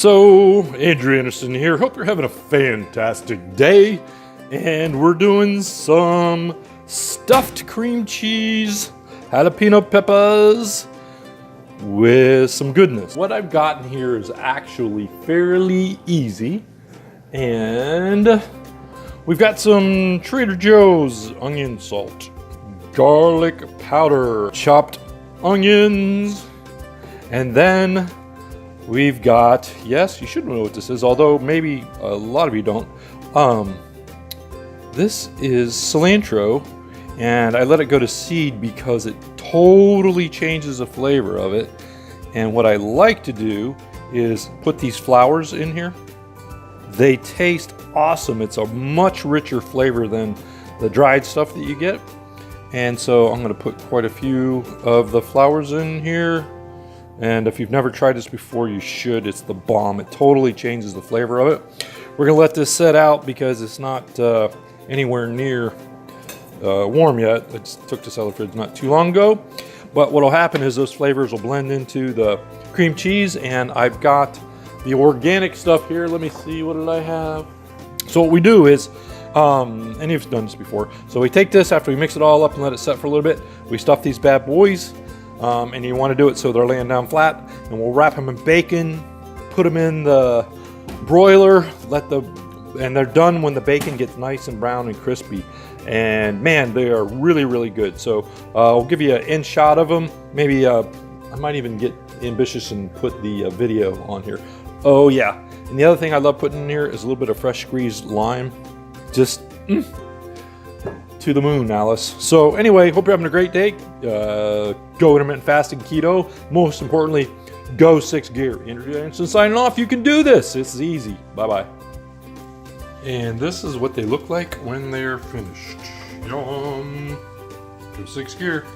So, Andrew Anderson here. Hope you're having a fantastic day. And we're doing some stuffed cream cheese, jalapeno peppers with some goodness. What I've gotten here is actually fairly easy. And we've got some Trader Joe's onion salt, garlic powder, chopped onions, and then we've got, yes, you should know what this is, although maybe a lot of you don't. This is cilantro, and I let it go to seed because it totally changes the flavor of it. And what I like to do is put these flowers in here. They taste awesome. It's a much richer flavor than the dried stuff that you get. And so I'm going to put quite a few of the flowers in here. And if you've never tried this before, you should. It's the bomb. It totally changes the flavor of it. We're going to let this set out because it's not anywhere near warm yet. I just took this out of the fridge not too long ago. But what will happen is those flavors will blend into the cream cheese. And I've got the organic stuff here. Let me see, what did I have? So what we do is, and you've done this before. So we take this after we mix it all up and let it set for a little bit. We stuff these bad boys. And you want to do it so they're laying down flat, and we'll wrap them in bacon, put them in the broiler, and they're done when the bacon gets nice and brown and crispy. And man, they are really, really good. So I'll give you an end shot of them. Maybe I might even get ambitious and put the video on here. Oh yeah, and the other thing I love putting in here is a little bit of fresh squeezed lime. Just to the moon, Alice. So anyway, hope you're having a great day. Go intermittent fasting, keto. Most importantly, go 6 gear. Andrew Anderson signing off. You can do this. It's easy. Bye-bye. And this is what they look like when they're finished. Yum. Go 6 gear.